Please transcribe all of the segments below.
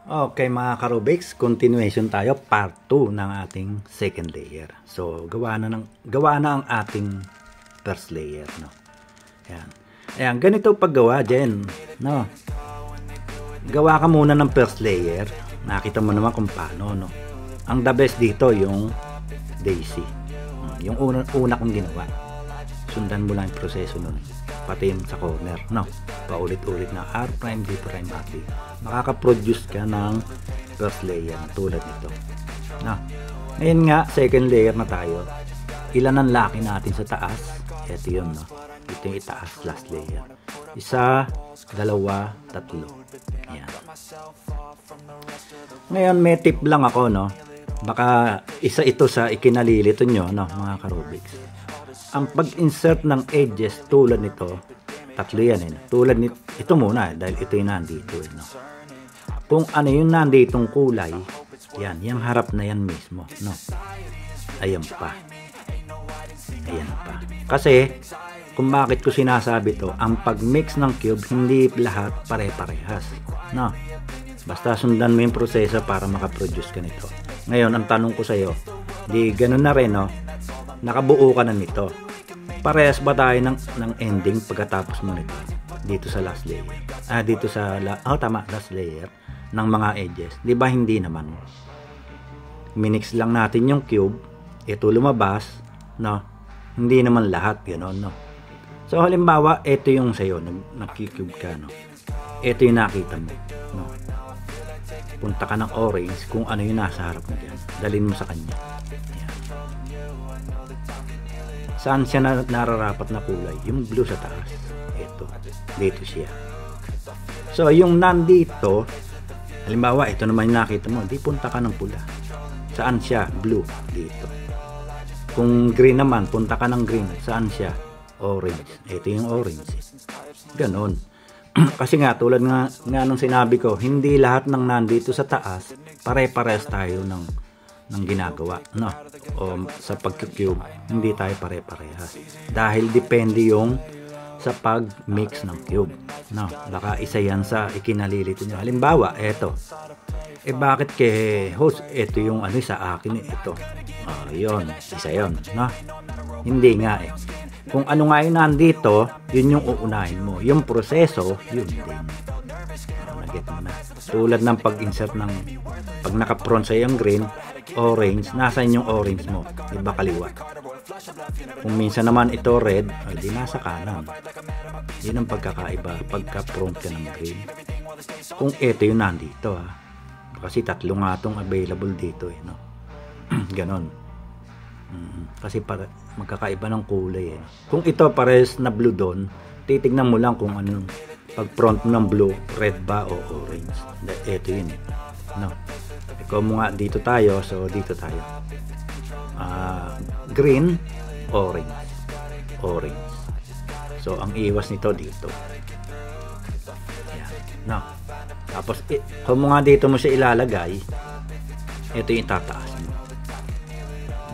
Okay mga Karubiks, continuation tayo, part 2 ng ating second layer. So, gawa na ang ating first layer, no. Ayan. Ayan, ganito paggawa Jen, no. Gawa ka muna ng first layer. Nakita mo naman kung paano, no. Ang the best dito yung daisy. Yung una kong ginawa. Sundan mo lang yung proseso nun. Pati sa corner, no. Paulit-ulit na R prime, D prime, R, D. Makaka-produce ka ng first layer tulad nito. No. Ngayon nga, second layer na tayo. Ilan ang laki natin sa taas? Ito yun, no. Ito yung itaas, last layer. Isa, dalawa, tatlo. Ayan. Ngayon, may tip lang ako, no. Baka isa ito sa ikinalilito nyo, no, mga Karubiks. Ang pag-insert ng edges tulad nito, tatlo yan, eh. Tulad nito, ito muna, dahil ito yung nandito, no. Kung ano yung nanditong kulay, yan, yung harap na yan mismo, no. Ayan pa. Ayan pa. Kasi, kung bakit ko sinasabi to, ang pag-mix ng cube, hindi lahat pare-parehas, no. Basta sundan mo yung proseso para makaproduce ka nito. Ngayon, ang tanong ko sa'yo, di ganun na rin, no? Nakabuo ka na nito. Parehas ba tayo ng ending pagkatapos mo nito? Dito sa last layer. Dito sa, last layer ng mga edges. Di ba hindi naman? Minix lang natin yung cube. Ito lumabas, no? Hindi naman lahat, gano'n, no? So, halimbawa, ito yung sa'yo, nag-cube ka, no? Ito yung nakita mo, no? Punta ka ng orange kung ano yung nasa harap mo dyan. Dalhin mo sa kanya. Ayan. Saan siya nararapat na kulay? Yung blue sa taas. Ito. Dito siya. So, yung nandito, halimbawa, ito naman yung nakita mo, di punta ka ng pula. Saan siya? Blue. Dito. Kung green naman, punta ka ng green. Saan siya? Orange. Ito yung orange. Ganon. Kasi nga, tulad nga nung sinabi ko, hindi lahat ng nandito sa taas, pare-pares tayo ng ginagawa, no? O sa pag-cube, hindi tayo pare-parehas. Dahil depende yung sa pag-mix ng cube, no? Baka isa yan sa ikinalilito nyo. Halimbawa, eto. Bakit kay host, ito yung ano sa akin, ito. Yun, isa yun, no? Hindi nga eh. Kung ano nga yung nandito, yun yung uunahin mo. Yung proseso, yun din. Nag-get mo na. Tulad ng pag-insert ng, pag naka-front sa yung green, orange, nasan yung orange mo? Iba kaliwa. Kung minsan naman ito red, di nasa kanan. Yun ang pagkakaiba, pagka-front ka ng green. Kung ito yung nandito, kasi tatlo nga itong available dito, no? Ganon. Kasi para magkakaiba ng kulay, eh. Kung ito pares na blue doon, titignan mo lang kung anong pag front ng blue, red ba o orange. Ito yun, no? Ikaw mo nga, dito tayo, so dito tayo. Green, orange. Orange. So ang iwas nito dito. Ayan, no? Tapos kung mo nga dito mo siya ilalagay, ito yung tataas mo.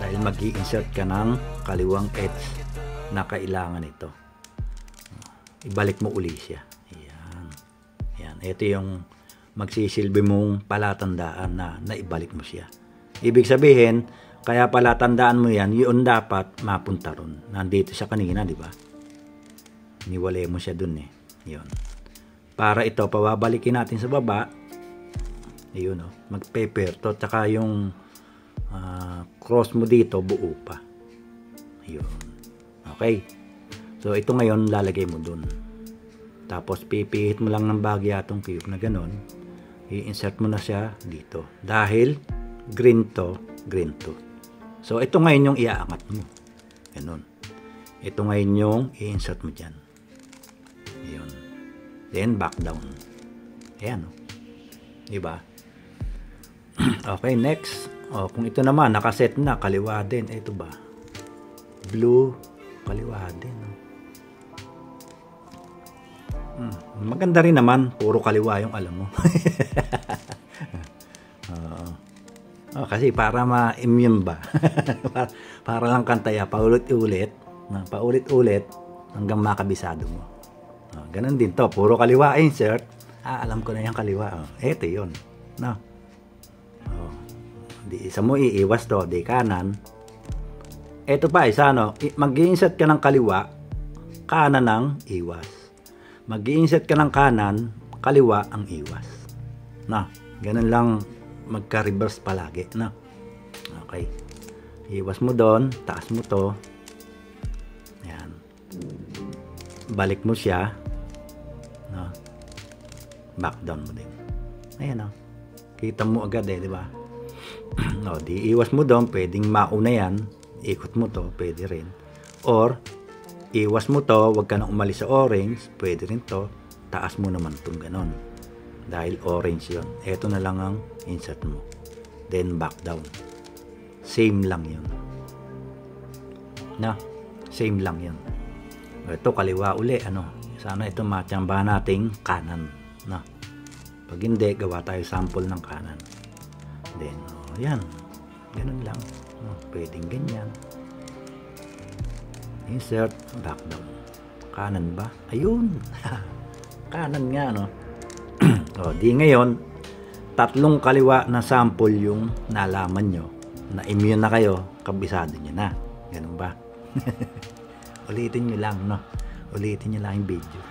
Dahil mag-i-insert ka ng kaliwang edge na kailangan ito. Ibalik mo uli siya. Ayan. Ayan. Ito yung magsisilbi mong palatandaan na naibalik mo siya. Ibig sabihin, kaya palatandaan mo yan, yun dapat mapunta ron. Nandito siya kanina, di ba? Niwalay mo siya dun, eh. Yun. Para ito, pababalikin natin sa baba. Ayun, oh. Mag-paper to. Tsaka yung cross mo dito, buo pa. Ayun. Okay. So, ito ngayon, lalagay mo dun. Tapos, pipihit mo lang ng bahagya itong cube na ganon. I-insert mo na siya dito. Dahil, green to, green to. So, ito ngayon yung iaangat mo. Ganon. Ito ngayon yung i-insert mo dyan. Ayun. Then, back down. Ayan, oh. Diba? Okay, next. Kung ito naman, nakaset na, kaliwa din. Ito ba? Blue, kaliwa din. Maganda rin naman, puro kaliwa yung alam mo. Kasi para ma-immune ba? para lang kantaya, paulit-ulit. Paulit-ulit hanggang makabisado mo. Ganun din to, puro kaliwa insert. Alam ko na yung kaliwa. Ito yun. No? Oh, di isa mo iiwas to, di kanan. Ito pa isa, no? Mag-i-insert ka ng kaliwa, kanan ang iwas. Mag-i-insert ka ng kanan, kaliwa ang iwas. No? Ganun lang magka-reverse palagi, no? Okay. Iwas mo doon, taas mo to. Ayan. Balik mo siya. No? Back down mo din. Ayan, no? Kita mo agad di ba? No, di iwas mo doon, pwedeng mauna yan. Ikot mo to, pwede rin. Or, iwas mo to, wag ka na umalis sa orange, pwede rin to. Taas mo naman itong ganon. Dahil orange yon. Ito na lang ang insert mo. Then, back down. Same lang yun. Na? Same lang yun. Ito, kaliwa uli. Ano? Sana ito matsambahan nating kanan. Na? Pag hindi, gawa tayo sample ng kanan. Then, yan. Ganun lang. Pwedeng ganyan. Insert, back down. Kanan ba? Ayun. Kanan nga, no? Di ngayon, tatlong kaliwa na sample yung nalaman nyo. Na immune na kayo, kabisado nyo na. Ganun ba? Ulitin nyo lang, no? Ulitin nyo lang yung video.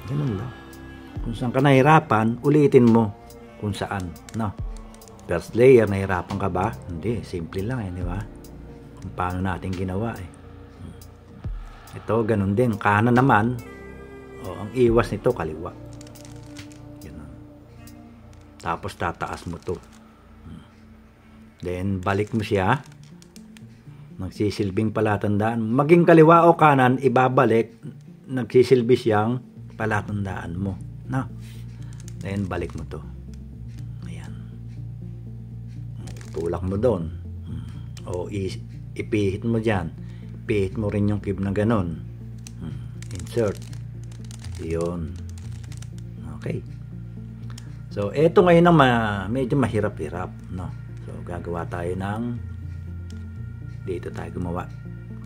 Ganun lang. Kung saan ka nahirapan, ulitin mo kung saan, no? First layer, nahirapan ka ba? Hindi, simple lang di ba? Kung paano natin ginawa Ito, ganun din. Kanan naman, ang iwas nito, kaliwa. Ganun. Tapos, tataas mo to. Then, balik mo siya. Nagsisilbing palatandaan. Maging kaliwa o kanan, ibabalik. Nagsisilbi siyang palatandaan mo. No? Then, balik mo to. Tulak mo doon. O ipihit mo dyan. Ipihit mo rin yung cube na ganon. Insert. Yun. Okay. So, eto ngayon ang medyo mahirap-hirap. No? So, gagawa tayo ng dito tayo gumawa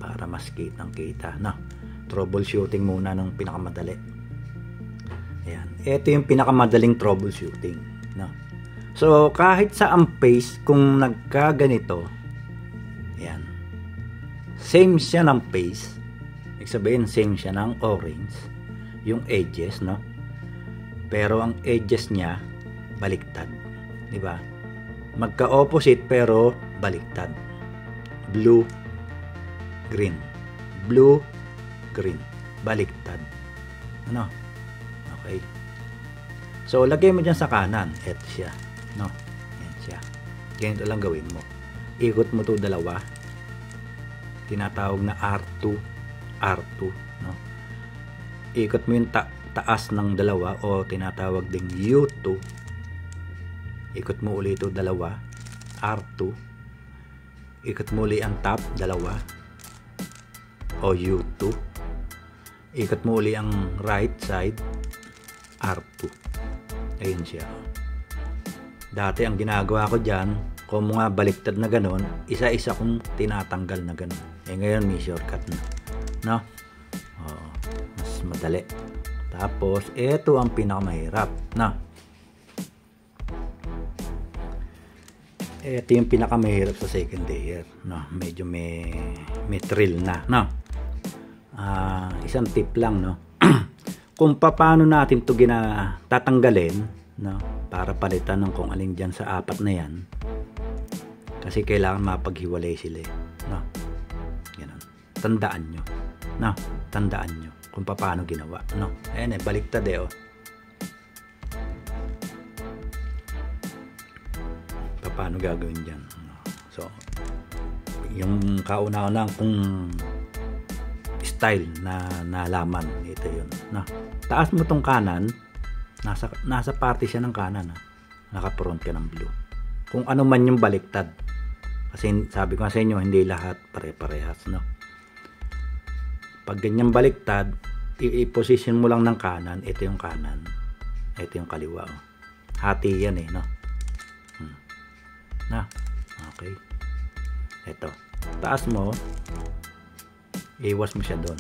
para mas kitang-kita. No? Troubleshooting muna ng pinakamadali. Ayan. Ito yung pinakamadaling troubleshooting. No? So, kahit sa phase, kung nagkaganito, yan. Same siya ng phase. Ibig sabihin, same siya ng orange. Yung edges, no? Pero ang edges niya, baliktad. Diba? Magka-opposite, pero baliktad. Blue, green. Blue, green. Baliktad. Ano? Okay. So, lagay mo dyan sa kanan. Ito siya. No, yan siya. Ganito lang gawin mo. Ikot mo to dalawa. Tinatawag na R2. R2, no? Ikot mo yung taas ng dalawa o tinatawag ding U2. Ikot mo ulit ito dalawa. R2. Ikot mo ulit ang top, dalawa. O U2. Ikot mo ulit ang right side. R2. Ayun siya. Dati ang ginagawa ko dyan, kung mga baliktad na ganon, isa-isa kong tinatanggal na ganon. Ngayon may shortcut na. No? Mas madali. Tapos, ito ang pinakamahirap. No? Ito yung pinakamahirap sa second layer. No? Medyo may thrill na. No? Isang tip lang, no? Kung paano natin ito tatanggalin, no? Para palitan ng kung alin dyan sa apat na yan. Kasi kailangan mapaghiwalay sila. No? Ganun. Tandaan nyo. No? Tandaan nyo kung paano ginawa. No? Ayan baliktad oh. Paano gagawin dyan. No? So, yung kauna-una kung style na nalaman. Ito yun. No? Taas mo tong kanan. Nasa party siya ng kanan. Naka-front ka ng blue. Kung ano man yung baliktad. Kasi sabi ko sa inyo, hindi lahat pare-parehas. No? Pag ganyan baliktad, i-position mo lang ng kanan. Ito yung kanan. Ito yung kaliwa. Oh. Hati yan no? Na? Okay. Ito. Taas mo. Iwas mo siya doon.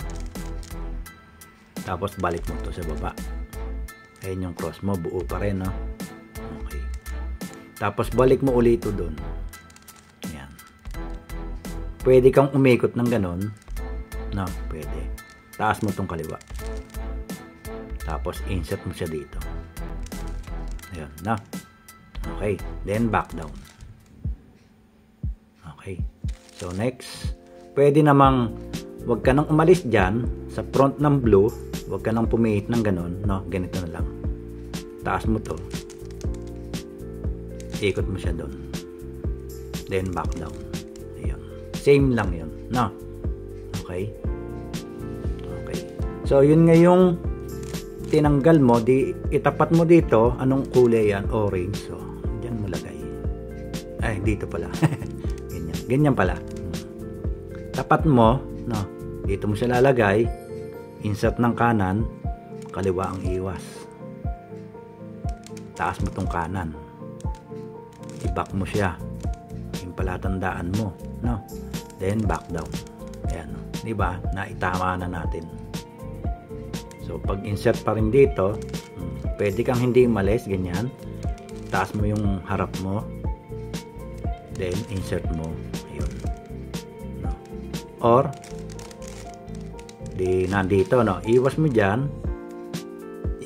Tapos balik mo to sa baba. Ayun yung cross mo, buo pa rin, no? Okay. Tapos balik mo ulit ito doon. Ayan. Pwede kang umikot ng ganon. No, pwede. Taas mo tong kaliwa. Tapos insert mo siya dito. Ayan, na. Okay, then back down. Okay. So next, pwede namang wag ka nang umalis diyan sa front ng blue, wag ka nang pumihit ng ganon, no? Ganito na lang. Taas mo to. Ikot mo siya doon. Then back down. Ayun. Same lang 'yon, no? Okay? Okay. So yun nga yung tinanggal mo, di itapat mo dito, anong kulay yan? Orange. So, diyan mo lagay. Ay, dito pala. Ganyan. Ganyan pala. Tapat mo, no? Dito mo siya lalagay. Insert ng kanan, kaliwa ang iwas. Taas mo tong kanan. I-back mo siya. Yung palatandaan mo, no? Then back down. Ayan, no? 'Di ba? Naitama na natin. So, pag insert pa rin dito, pwede kang hindi umalis, ganyan. Taas mo yung harap mo. Then, insert mo. Ayun. No? Or, di nandito, no? Iwas mo dyan.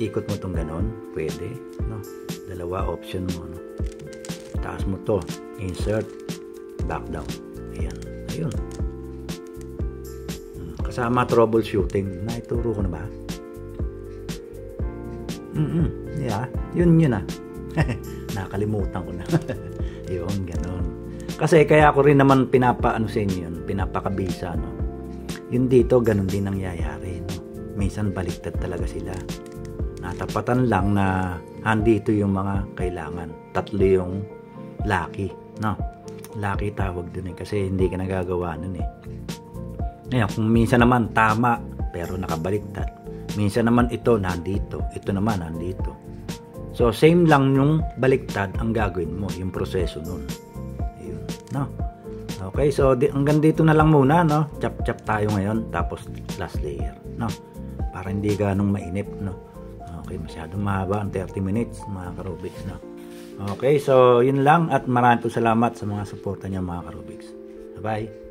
Ikot mo itong ganon. Pwede. No? Dalawa option mo. No? Taas mo to. Insert. Back down. Ayan. Ayun. Kasama troubleshooting. Naituro ko na ba? Yeah, yun ah. Nakalimutan ko na. Yun, ganun. Kasi kaya ko rin naman pinapaano sa inyo yun, pinapakabisa, no. Yun dito, ganun din nangyayari, no. Minsan baliktad talaga sila. Natapatan lang na andito yung mga kailangan. 3 yung lucky, no. Lucky tawag dun kasi hindi ka nagagawa nun eh. Ngayon, kung minsan naman tama pero nakabaliktad. Minsan naman ito nandito, ito naman nandito. So same lang yung baliktad ang gagawin mo, yung proseso nun. Ayun, no. Okay, so hanggang dito na lang muna, no. Chop tayo ngayon, tapos last layer, no. Para hindi ganong mainip, no. Okay, masyadong mahaba ang 30 minutes, mga ka-Rubiks, no. Okay, so yun lang at maraming salamat sa mga suporta niyo, mga ka-Rubiks. Bye-bye.